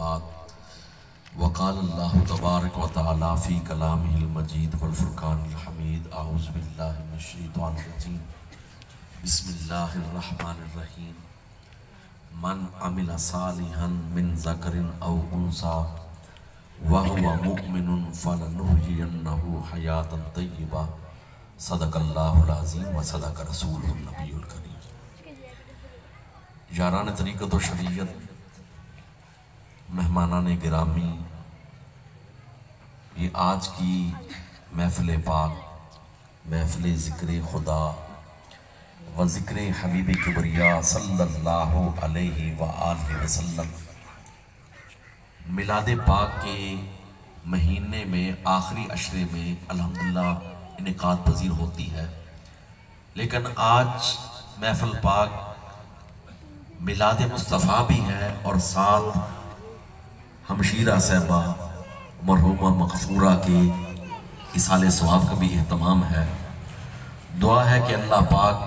بعد وقال اللہ تبارک و تعالی فی کلامہ المجید والفرقان الحمید اعوذ باللہ من الشیطان الرجیم بسم اللہ الرحمن الرحیم من عمل صالحا من ذکر او انثى وهو مؤمن فلنحيينه حیاتا طیبہ صدق اللہ العظیم و صدق رسول النبی الکریم۔ یاران طریقت و شریعت، مہمانان گرامی، یہ آج کی محفل پاک، محفل ذکر خدا و ذکر حبیب کبریا صلی اللہ علیہ وآلہ وسلم، میلاد پاک کے مہینے میں آخری عشرے میں الحمدللہ انعقاد پذیر ہوتی ہے، لیکن آج محفل پاک میلاد مصطفیٰ بھی ہے اور ساتھ ہمشیرہ صاحبہ مرحومہ مغفورہ کے اصالِ ثواب کا بھی اہتمام ہے۔ دعا ہے کہ اللہ پاک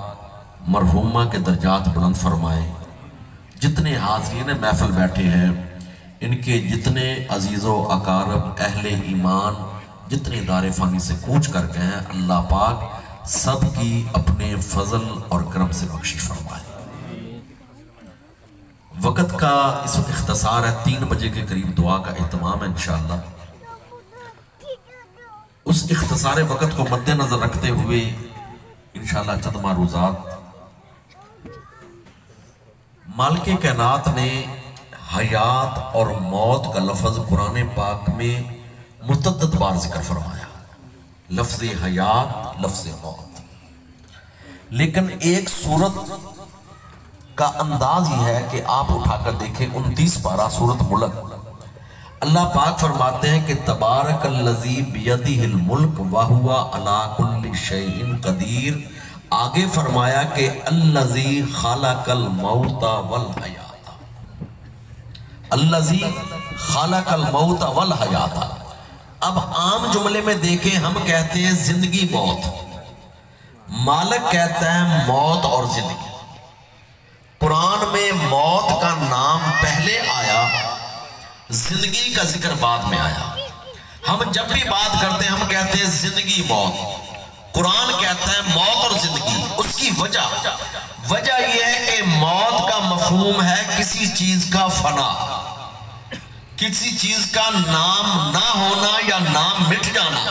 مرحومہ کے درجات بلند فرمائے۔ جتنے حاضرین محفل بیٹھے ہیں، ان کے جتنے عزیز و اقارب اہل ایمان جتنے دار فانی سے کوچ کر گئے ہیں، اللہ پاک سب کی اپنے فضل اور کرم سے بخشش فرمائے۔ وقت کا اس وقت اختصار ہے، 3 بجے کے قریب دعا کا اہتمام ہے انشاءاللہ۔ اس اختصار وقت کو مد نظر رکھتے ہوئے انشاءاللہ چند معروضات۔ مالک کائنات نے حیات اور موت کا لفظ قرآن پاک میں متعدد بار ذکر فرمایا، لفظ حیات، لفظ موت، لیکن ایک سورت کا انداز ہی ہے کہ آپ اٹھا کر دیکھیں 29 پارہ سورت ملک، اللہ پاک فرماتے ہیں کہ تبارک الذی بیدہ الملک وہو علی کل شیء قدیر۔ آگے فرمایا کہ الذی خلق الموت والحیات، الذی خلق الموت والحیات۔ اب عام جملے میں دیکھیں، ہم کہتے ہیں زندگی موت، مالک کہتا ہے موت اور زندگی۔ قرآن میں موت کا نام پہلے آیا، زندگی کا ذکر بعد میں آیا۔ ہم جب بھی بات کرتے ہیں ہم کہتے ہیں زندگی موت، قرآن کہتا ہے موت اور زندگی۔ اس کی وجہ یہ ہے کہ موت کا مفہوم ہے کسی چیز کا فنا، کسی چیز کا نام نہ ہونا یا نام مٹ جانا،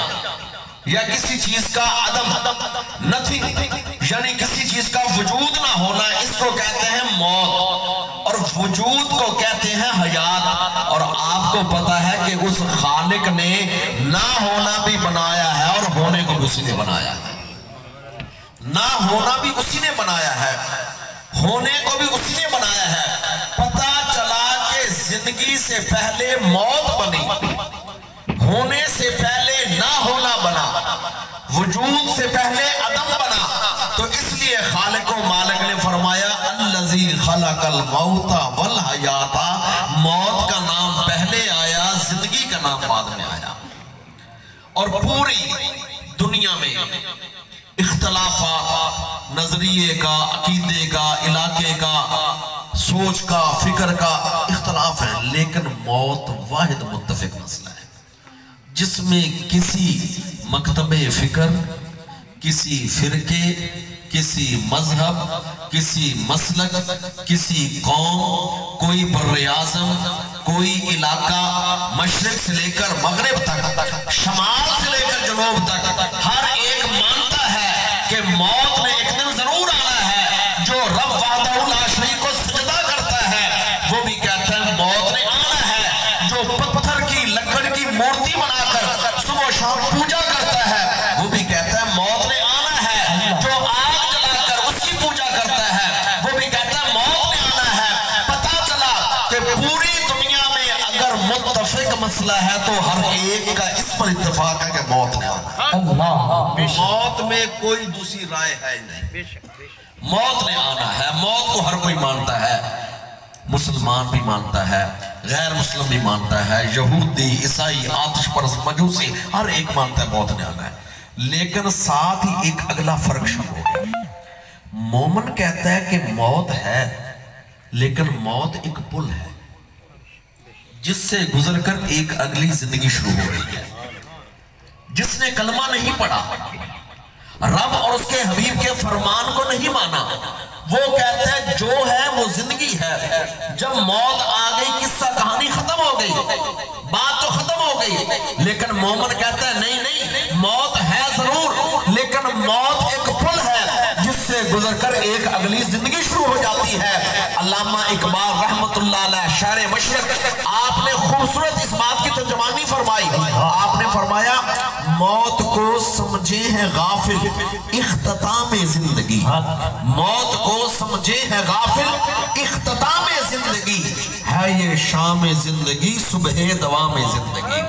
یا کسی چیز کا عدم، نتھنگ، یعنی کسی چیز کا وجود نہ ہونا، اس کو کہتے ہیں موت، اور وجود کو کہتے ہیں حیات۔ اور آپ کو پتا ہے کہ اس خالق نے نہ ہونا بھی بنایا ہے اور ہونے کو بھی اسی نے بنایا ہے، نہ ہونا بھی اسی نے بنایا ہے، ہونے کو بھی اسی نے بنایا ہے۔ پتا چلا کہ زندگی سے پہلے موت بنی، ہونے سے پہلے نہ ہونا بنا، وجود سے پہلے عدم بنا، تو اس لیے خالق و مالک نے فرمایا الذی خلق الموت والحیات، موت کا نام پہلے آیا، زندگی کا نام بعد میں آیا۔ اور پوری دنیا میں اختلافات نظریے کا، عقیدے کا، علاقے کا، سوچ کا، فکر کا اختلاف ہے، لیکن موت واحد متفق مسئلہ ہے، جس میں کسی مکتب فکر، کسی فرقے، کسی مذہب، کسی مسلک، کسی قوم، کوئی بر اعظم، کوئی علاقہ، مشرق سے لے کر مغرب تک، شمال سے لے کر جنوب تک، ہر ایک مانتا ہے کہ موت نے ایک دن ضرور آنا ہے۔ جو رب وحدہ لا شریک کو سجدہ کرتا ہے وہ بھی کہتا ہے موت نے آنا ہے، جو پتھر کی لکڑ کی مورتی بنا کر صبح و شام پوجا کرتا ہے وہ بھی کہتا ہے موت نے آنا ہے، جو آگ جلا کر اس کی پوجا کرتا ہے وہ بھی کہتا ہے موت نے آنا ہے۔ پتا چلا کہ پوری دنیا میں اگر متفق مسئلہ ہے تو ہر ایک کا اس پر اتفاق ہے کہ موت نے آنا ہے۔ موت میں کوئی دوسری رائے ہے نہیں، موت نے آنا ہے۔ موت کو ہر کوئی مانتا ہے، مسلمان بھی مانتا ہے، غیر مسلم بھی مانتا ہے، یہودی، عیسائی، آتش پرست، مجوسی، ہر ایک مانتا ہے موت نے آنا ہے۔ لیکن ساتھ ہی ایک اگلا فرق شروع ہو گیا۔ مومن کہتا ہے کہ موت ہے، لیکن موت ایک پل ہے جس سے گزر کر ایک اگلی زندگی شروع ہو رہی ہے. جس نے کلمہ نہیں پڑھا، رب اور اس کے حبیب کے فرمان کو نہیں مانا، وہ کہتا ہے جو ہے وہ زندگی ہے. جب موت آ گئی قصہ کہانی ختم ہو گئی، بات تو ختم ہو گئی. لیکن مومن کہتا ہے نہیں نہیں، موت ہے ضرور، لیکن موت ایک پل ہے جس سے گزر کر ایک اگلی زندگی شروع ہو جاتی ہے. علامہ اقبال رحمت اللہ علیہ شاعر مشرق، آپ نے خوبصورت اس بات کی ترجمانی فرمائی. آپ نے فرمایا موت کو سمجھے ہیں غافل اختتام زندگی، موت کو سمجھے ہیں غافل اختتام زندگی، ہے یہ شام زندگی صبح دوام زندگی.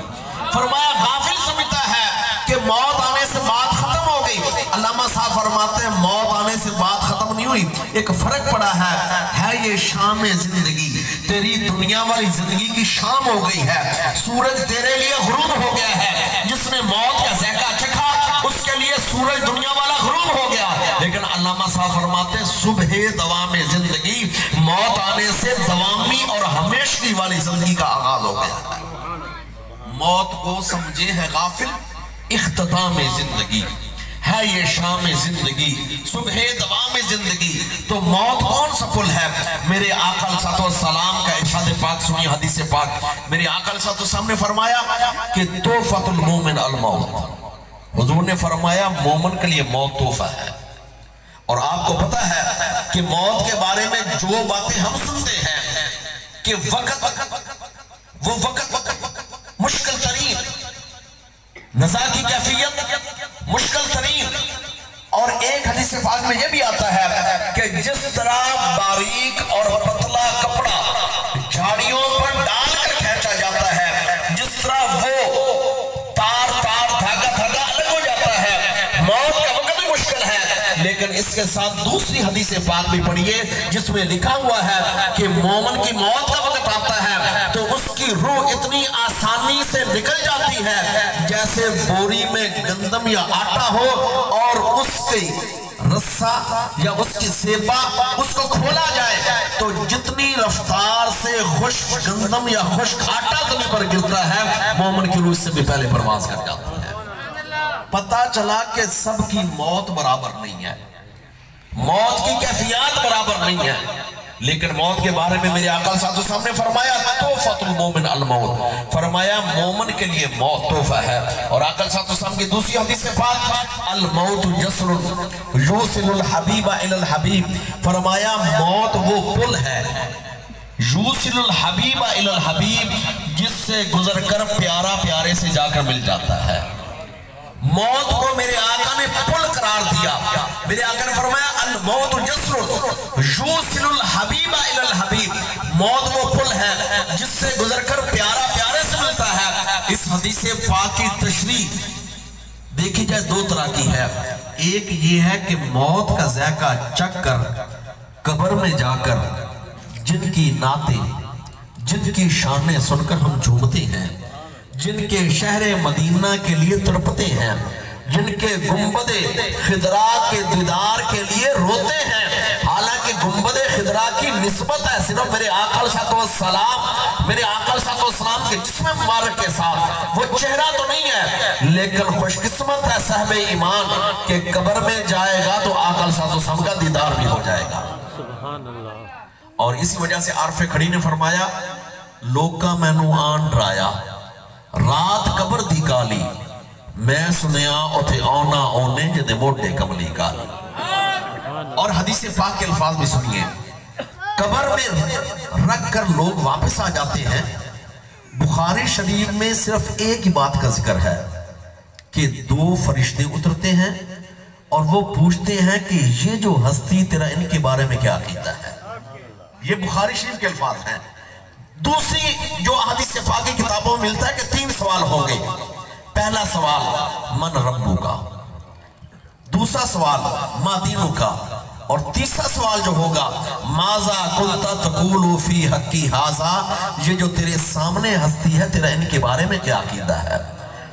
فرمایا غافل سمجھتا ہے کہ موت آنے سے بات ختم ہو گئی. علامہ صاحب فرماتے ہیں موت آنے سے بات ختم نہیں ہوئی، ایک فرق پڑا ہے یہ شام زندگی. تیری دنیا والی زندگی کی شام ہو گئی ہے، سورج تیرے لیے غروب ہو گیا ہے. جس نے موت کا ذائقہ چکھا اس کے لیے سورج دنیا والا غروب ہو گیا. لیکن علامہ صاحب فرماتے ہیں صبح دوام زندگی، موت آنے سے دوامی اور ہمیشگی والی زندگی کا آغاز ہو گیا. موت کو سمجھے ہے غافل اختتام زندگی، ہے یہ شام زندگی صبح دوام زندگی. تو موت کون سا پل ہے؟ میرے آقا علیہ السلام کا ارشاد پاک سنی، حدیث پاک. میرے آقا علیہ السلام نے فرمایا کہ تحفۃ المومن الموت. حضور نے فرمایا مومن کے لیے موت تحفہ ہے. اور آپ کو پتا ہے کہ موت کے بارے میں جو باتیں ہم سنتے ہیں کہ وہ وقت مشکل ترین، نزا کی کیفیت مشکل ترین. اور ایک حدیث پاک میں یہ بھی آتا ہے کہ جس طرح باریک اور پتلا کپڑا جھاڑیوں پر ڈال کر کھینچا جاتا ہے، جس طرح وہ تار دھاگا الگ ہو جاتا ہے، موت کا وقت بھی مشکل ہے. لیکن اس کے ساتھ دوسری حدیث پاک بھی پڑھیے جس میں لکھا ہوا ہے کہ مومن کی موت کا وقت آتا ہے تو اس کی روح اتنی آسانی سے نکل جاتی ہے جیسے بوری میں گندم یا آٹا ہو اور اس کی رسا یا اس کی سیبا اس کو کھولا جائے تو جتنی رفتار سے خشک گندم یا خشک آٹا زمین پر گرتا ہے مومن کی روح سے بھی پہلے پرواز کر جاتا ہے. پتا چلا کہ سب کی موت برابر نہیں ہے، موت کی کیفیات برابر نہیں ہے. لیکن موت کے بارے میں میرے آقا صلی اللہ علیہ وسلم نے فرمایا تحفۃ المومن الموت، فرمایا مومن کے لیے موت تحفہ ہے. اور آقا صلی اللہ علیہ وسلم کی دوسری حدیث پاک الموت جسر یوصل الحبیب الی الحبیب، فرمایا موت وہ پل ہے یوصل الحبیب الی الحبیب جس سے گزر کر پیارا پیارے سے جا کر مل جاتا ہے. موت کو میرے آقا نے پل قرار دیا. میرے آقا نے فرمایا الموت جسر یوصل الحبیب الی الحبیب، موت وہ پل ہے جس سے گزر کر پیارا پیارے سے ملتا ہے. اس حدیث پاک کی تشریح دیکھی جائے دو طرح کی ہے. ایک یہ ہے کہ موت کا ذائقہ چکھ کر قبر میں جا کر جن کی نعتیں جن کی شانیں سن کر ہم جھومتے ہیں، جن کے شہر مدینہ کے لیے تڑپتے ہیں، جن کے گنبد خضرا کے دیدار کے لیے روتے ہیں. حالانکہ گنبد خضرا کی نسبت ہے صرف میرے آقا علیہ السلام کے جسم مبارک کے ساتھ، وہ چہرہ تو نہیں ہے لیکن خوش قسمت ہے صاحب ایمان کہ قبر میں جائے گا تو آقا علیہ السلام کا دیدار بھی ہو جائے گا. سبحان اللہ. اور اسی وجہ سے عارف کھڑی نے فرمایا لوکاں مینوں آن ڈرایا رات قبر دی کالی، میں سنیا اوتھے آنا اونے جدے موٹے کملی کالی. اور حدیث پاک کے الفاظ بھی سنیے، قبر میں رکھ کر لوگ واپس آ جاتے ہیں. بخاری شریف میں صرف ایک ہی بات کا ذکر ہے کہ دو فرشتے اترتے ہیں اور وہ پوچھتے ہیں کہ یہ جو ہستی تیرا ان کے بارے میں کیا عقیدہ ہے. یہ بخاری شریف کے الفاظ ہیں. دوسری جو حدیث پاک کی کتابوں میں ملتا ہے کہ 3 سوال ہوں گے. پہلا سوال من ربو کا، دوسرا سوال ما دینو کا، اور تیسرا سوال جو ہوگا ماذا کنت تقول فی حقی ھذا، یہ جو تیرے سامنے ہستی ہے تیرا ان کے بارے میں کیا عقیدہ ہے.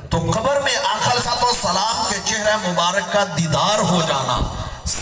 تو قبر میں آقا علیہ السلام کے چہرہ مبارک کا دیدار ہو جانا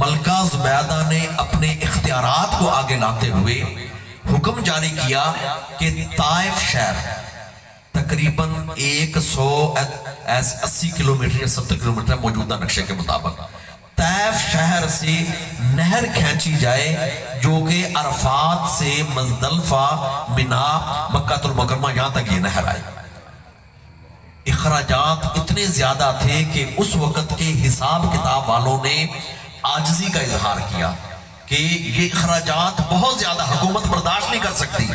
ملکہ زبیدہ نے اپنے اختیارات کو آگے لاتے ہوئے حکم جاری کیا کہ طائف شہر تقریباً 180 کلومیٹر یا 70 کلومیٹر موجودہ نقشے کے مطابق طائف شہر سے نہر کھینچی جائے جو کہ عرفات سے مزدلفہ منا مکہ المکرمہ یہاں تک یہ نہر آئی۔ اخراجات اتنے زیادہ تھے کہ اس وقت کے حساب کتاب والوں نے عاجزی کا اظہار کیا کہ یہ اخراجات بہت زیادہ حکومت برداشت نہیں کر سکتی۔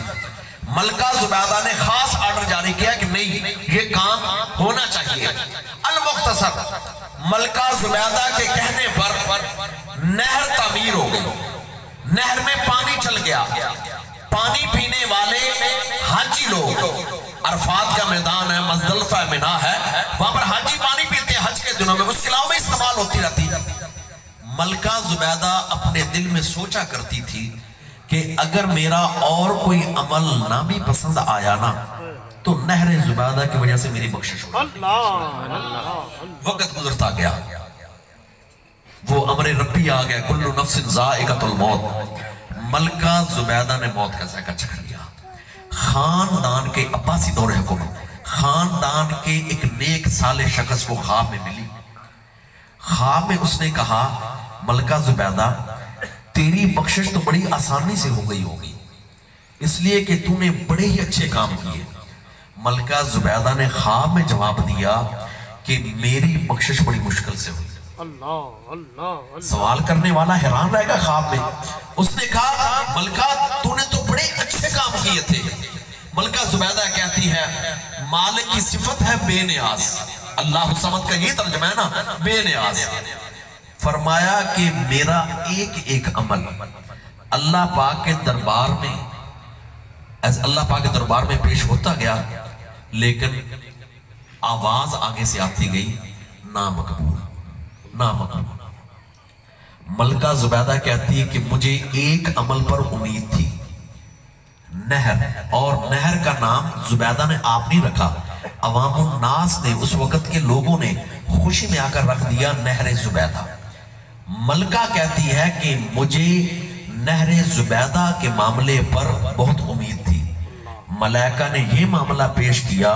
ملکہ زبیدہ نے خاص آرڈر جاری کیا کہ نہیں، یہ کام ہونا چاہیے۔ المختصر ملکہ زبیدہ کے کہنے پر نہر تعمیر ہو گئی، نہر میں پانی چل گیا۔ پانی پینے والے حاجی لوگ، عرفات کا میدان ہے، مزدلفہ منا ہے، وہاں پر حاجی پانی پیتے ہیں حج کے دنوں میں، اس قلعوں میں استعمال ہوتی رہتی ہے۔ ملکہ زبیدہ اپنے دل میں سوچا کرتی تھی کہ اگر میرا اور کوئی عمل نہ بھی پسند آیا نا تو نہر زبیدہ کی وجہ سے میری بخشش ہو جائے۔ وقت گزرتا گیا، وہ امر ربی آ گیا، کل نفس ذائقۃ الموت۔ ملکہ زبیدہ نے موت کا ذائقہ چکھ لیا۔ خاندان کے عباسی دور حکومت، خاندان کے ایک نیک صالح شخص کو خواب میں ملی۔ خواب میں اس نے کہا ملکہ زبیدہ تیری بخشش تو بڑی آسانی سے ہو گئی ہوگی، اس لیے کہ تو نے بڑے ہی اچھے کام کیے۔ ملکہ زبیدہ نے خواب میں جواب دیا کہ میری بخشش بڑی مشکل سے ہوئی۔ سوال کرنے والا حیران رہے گا خواب میں۔ اس نے کہا ملکہ تو نے تو بڑے اچھے کام کیے تھے۔ ملکہ زبیدہ کہتی ہے مالک کی صفت ہے بے نیاز، اللہ الصمد کا یہ ترجمہ ہے نا، بے نیاز۔ فرمایا کہ میرا ایک ایک عمل اللہ پاک کے دربار میں پیش ہوتا گیا، لیکن آواز آگے سے آتی گئی نامقبول نامقبول۔ ملکہ زبیدہ کہتی ہے کہ مجھے ایک عمل پر امید تھی، نہر، اور نہر کا نام زبیدہ نے آپ نہیں رکھا، عوام الناس نے، اس وقت کے لوگوں نے خوشی میں آ کر رکھ دیا نہر زبیدہ۔ ملکہ کہتی ہے کہ مجھے نہر زبیدہ کے معاملے پر بہت امید تھی، ملائکہ نے یہ معاملہ پیش کیا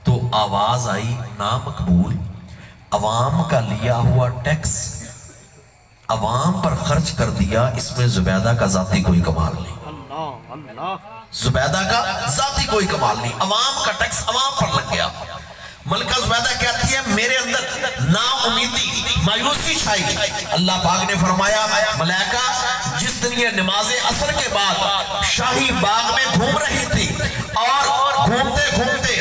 تو آواز آئی نامقبول۔ عوام کا لیا ہوا ٹیکس عوام پر خرچ کر دیا، اس میں زبیدہ کا ذاتی کوئی کمال نہیں، زبیدہ کا ذاتی کوئی کمال نہیں، عوام کا ٹیکس عوام پر لگ گیا۔ ملکہ زبیدہ کہتی ہے میرے اندر نا امیدی، مایوسی چھائی۔ اللہ پاک نے فرمایا ملائکہ جس دن یہ نماز عصر کے بعد شاہی باغ میں گھوم رہی تھی اور گھومتے گھومتے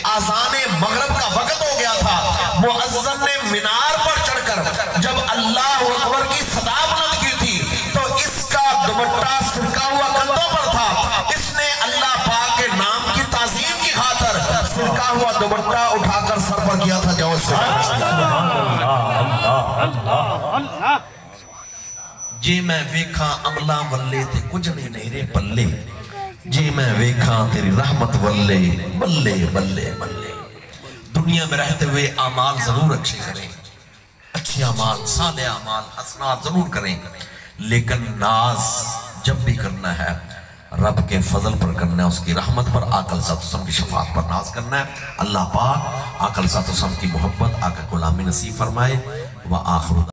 آذان مغرب کا وقت ہو گیا تھا، مؤذن نے مینار پر چڑھ کر جب اللہ اکبر کی صدا بلند کی تھی تو اس کا دوپٹہ سرکا ہوا کندھوں پر تھا۔ اس نے اللہ پاک کے نام کی تعظیم کی خاطر سرکا ہوا دوپٹہ اٹھا کر سر پر کیا تھا۔ جو جے میں ویکھاں عملہ ولے تے کچھ نہیں نیرے پلے، جے میں ویکھاں تیری رحمت ولے بلے بلے بلے۔ دنیا میں رہتے ہوئے اعمال ضرور اچھے کریں، اچھے اعمال، صالح اعمال، حسنات ضرور کریں، لیکن ناز جب بھی کرنا ہے رب کے فضل پر کرنا ہے، اس کی رحمت پر، آقا صلی اللہ علیہ وسلم کی شفاعت پر ناز کرنا ہے۔ اللہ پاک آقا صلی اللہ علیہ وسلم کی محبت، آقا غلامی نصیب فرمائے۔ وآخر